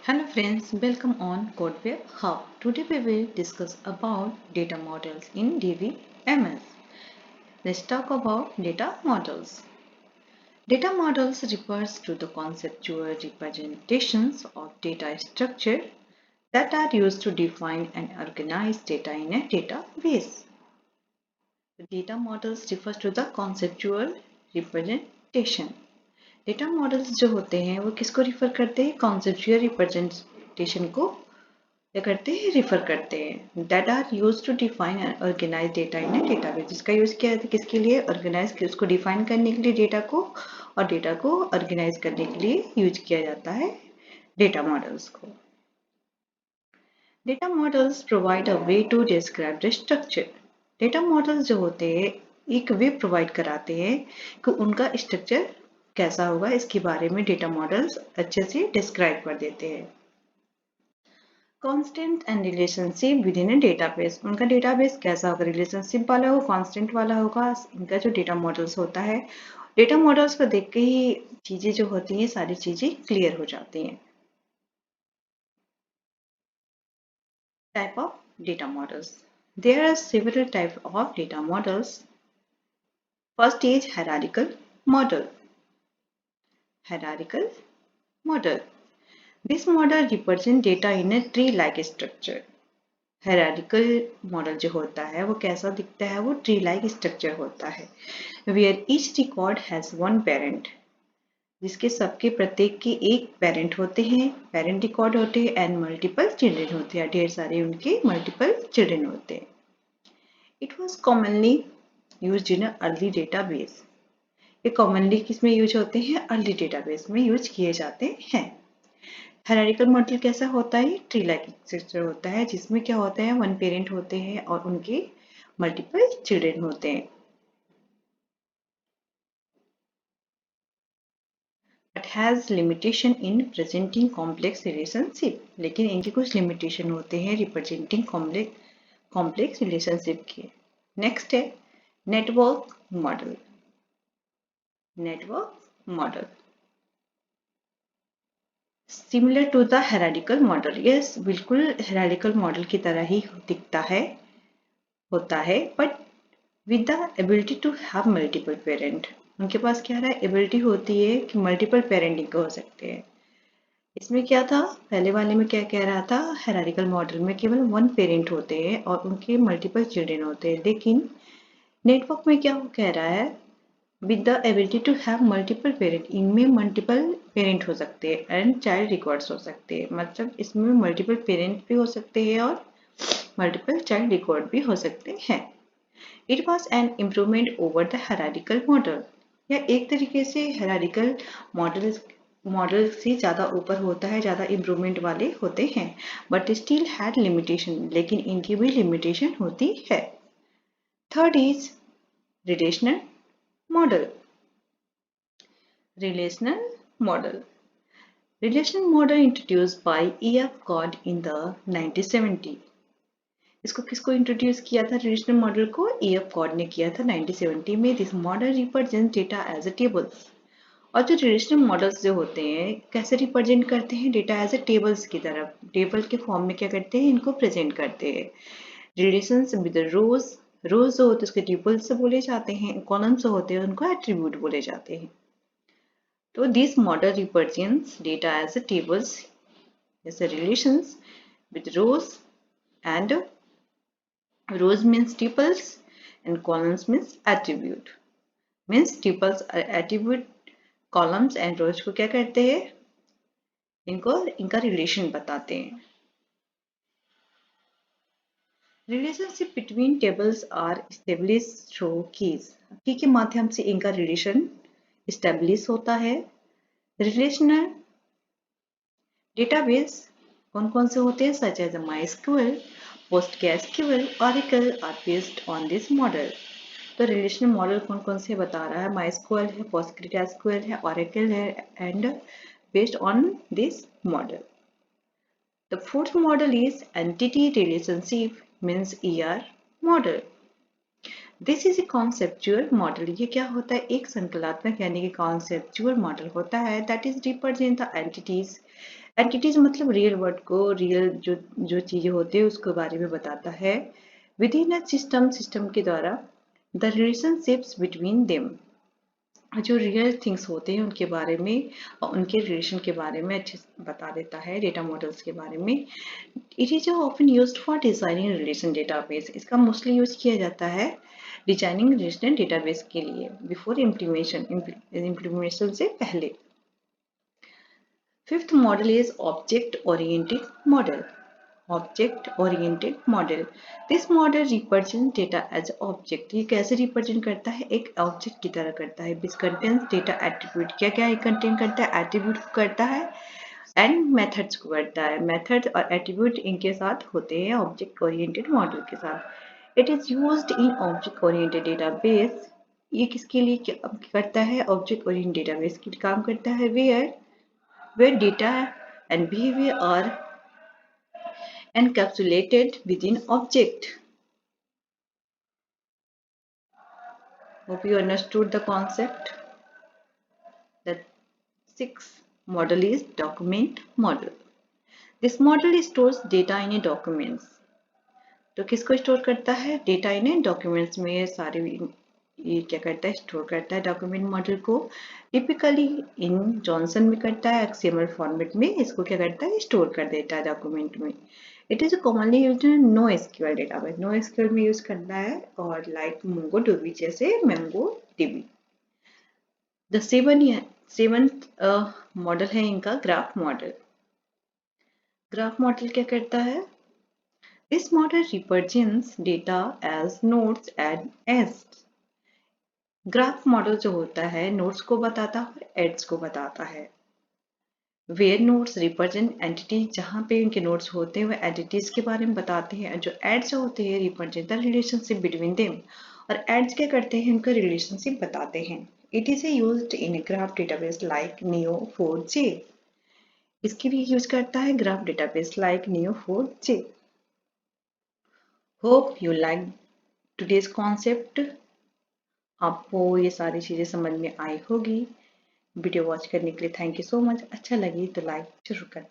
Hello friends, welcome on CodeWeb Hub. Today we will discuss about data models in DBMS. Let's talk about data models. Data models refers to the conceptual representations of data structure that are used to define and organize data in a database. The data models refers to the conceptual representation. Data models जो होते हैं वो किसको refer करते हैं? Conceptual representation को क्या करते हैं? रिफर करते हैं। That are use to define and organize data in a database. जिसका यूज किया जाता है किसके लिए? ऑर्गेनाइज, उसको डिफाइन करने के लिए डेटा को, और डेटा को ऑर्गेनाइज करने के लिए यूज किया जाता है डेटा मॉडल्स को। Data models provide a way to describe the structure. Data models जो होते हैं एक वे प्रोवाइड कराते हैं कि उनका स्ट्रक्चर कैसा होगा, इसके बारे में डेटा मॉडल्स अच्छे से डिस्क्राइब कर देते हैं। Constant and relationship with in a database. उनका डेटाबेस कैसा होगा? रिलेशनशिप वाला हो, कांस्टेंट वाला होगा। इनका जो डेटा मॉडल्स होता है, डेटा मॉडल्स को देख के ही चीजें जो होती हैं सारी चीजें क्लियर हो जाती हैं। Type of data models. There are several type of data models. First is hierarchical model. Hierarchical model. This model represents data in a tree-like structure. Hierarchical model जो होता है वो कैसा दिखता है? वो tree-like structure होता है, where each record has one parent. जिसके सबके प्रत्येक के एक पेरेंट होते हैं, पेरेंट रिकॉर्ड होते हैं, एंड मल्टीपल चिल्ड्रन होते हैं, ढेर सारे उनके मल्टीपल चिल्ड्रन होते हैं। It was commonly use in early database. ये कॉमनली किसमें यूज होते हैं? अर्ली डेटाबेस में यूज किए जाते हैं। हायरार्किकल मॉडल कैसा होता है? ट्री लाइक स्ट्रक्चर होता है, जिसमें क्या होता है? वन पेरेंट होते हैं और उनके मल्टीपल चिल्ड्रन होते हैं। But has limitation in presenting complex relationship. लेकिन इनके कुछ लिमिटेशन होते हैं रिप्रेजेंटिंग कॉम्प्लेक्स रिलेशनशिप के। नेक्स्ट है network model. Network model similar to the hierarchical model. Yes, बिल्कुल हायरार्किकल मॉडल की तरह ही दिखता है, होता है, but with the ability to have multiple parent. उनके पास क्या है? एबिलिटी होती है कि मल्टीपल पेरेंटिंग हो सकते हैं। इसमें क्या था? पहले वाले में क्या कह रहा था? हायरार्किकल मॉडल में केवल वन पेरेंट होते हैं और उनके मल्टीपल चिल्ड्रन होते हैं। लेकिन नेटवर्क में क्या कह रहा है? With the ability to have multiple parent. इनमें मल्टीपल पेरेंट हो सकते हैं एंड चाइल्ड रिकॉर्ड्स हो सकते हैं। मतलब इसमें मल्टीपल पेरेंट भी हो सकते हैं और मल्टीपल चाइल्ड रिकॉर्ड भी हो सकते हैं। It was an improvement over the hierarchical model. या एक तरीके से हायरार्किकल मॉडल से ज़्यादा ऊपर होता है, ज़्यादा इम्प्रूवमेंट वाले होते हैं, बट स्टिल हैड लिमिटेशन। लेकिन इनकी भी लिमिटेशन होती है। Third is relational model. Relational model. Relational model introduced by E.F. Codd in the 1970. इसको किसको इंट्रोड्यूस किया था? रिलेशनल मॉडल को E.F. कॉड ने किया था 1970 में। This model represent data as a tables. और जो रिलेशनल मॉडल्स जो होते हैं कैसे रिप्रेजेंट करते हैं? डेटा एज अ टेबल्स की तरफ, टेबल के फॉर्म में क्या करते हैं? इनको प्रेजेंट करते हैं। रिलेशंस विद रोज, रोज जो होते हैं उसके ट्यूपल्स से बोले जाते हैं, कॉलम्स जो होते हैं उनको एट्रीब्यूट बोले जाते हैं। So this model represents data as a tables, as a relations with rows, and rows means tuples and columns means attribute. Means tuples are attribute, columns and rows को क्या करते हैं? इनको इनका relation बताते हैं। Relationship between tables are established through keys. की के माध्यम से इनका relation establish होता है। Relational डेटाबेस कौन कौन से होते हैं? Such as MySQL, PostgreSQL, Oracle are based on this model. तो रिलेशनल मॉडल कौन कौन से बता रहा है? MySQL है, PostgreSQL है, Oracle है, and based on this model. The fourth model is entity relationship means ER model. This is a conceptual model. ये क्या होता है? एक संकलात्मक यानी कि कॉन्सेप्चुअल मॉडल होता है that is represent the entities entities मतलब रियल वर्ड को, रियल जो जो चीजें होती है उसके बारे में बताता है। विद इन अ सिस्टम के द्वारा द रिलेशनशिप्स बिटवीन देम, जो रियल थिंग्स होते हैं उनके बारे में और उनके रिलेशन के बारे में अच्छे से बता देता है, डेटा मॉडल्स के बारे में। It is often used for designing relation database, इसका मोस्टली यूज किया जाता है डिजाइनिंग रिलेशन डेटाबेस के लिए बिफोर इम्प्लीमेंटेशन से पहले। Fifth model is object oriented model. Object oriented model, this model represent data as object. ये कैसे रिप्रेजेंट करता है, एक ऑब्जेक्ट की तरह करता है। विच कंटेन्स डेटा एट्रीब्यूट, क्या क्या कंटेन करता है, एट्रीब्यूट को करता है एंड मेथड्स को करता है। मेथड और एट्रीब्यूट इनके साथ होते हैं ऑब्जेक्ट ओरिएंटेड मॉडल के साथ। It is used in object oriented database, ये किसके लिए क्या करता है, ऑब्जेक्ट ओरिएंटेड डेटाबेस के काम करता है। where data and behavior are encapsulated within object. Hope you understood the concept. The sixth model is document model. This model stores data in a documents. तो किसको स्टोर करता है, डेटा इन documents में सारे, ये क्या करता है, स्टोर करता है डॉक्यूमेंट मॉडल को। टिपिकली इन जॉनसन में करता है, एक्सएमएल फॉर्मेट में इसको क्या करता है, स्टोर कर देता है डॉक्यूमेंट में। It is commonly used in no SQL database, no SQL में यूज करना है, और लाइक मोंगो डीबी जैसे MongoDB. The seventh model है इनका ग्राफ मॉडल। ग्राफ मॉडल क्या करता है, this model represents data as nodes and edges. Graph model जो होता है नोड्स को बताता है और एड्स को बताता है। वेयर नोड्स रिप्रेजेंट एंटिटीज, जहाँ पे इनके नोड्स होते हैं वह एंटिटीज के बारे में बताते हैं। जो एड्स होते हैं represent the relationship between them, और एड्स क्या करते हैं, उनका रिलेशनशिप बताते हैं। It is used in graph database like Neo4j, इसके लिए यूज करता है graph database like Neo4j। Hope you like today's concept, आपको ये सारी चीज़ें समझ में आई होगी। वीडियो वॉच करने के लिए थैंक यू सो मच। अच्छा लगी तो लाइक जरूर करना।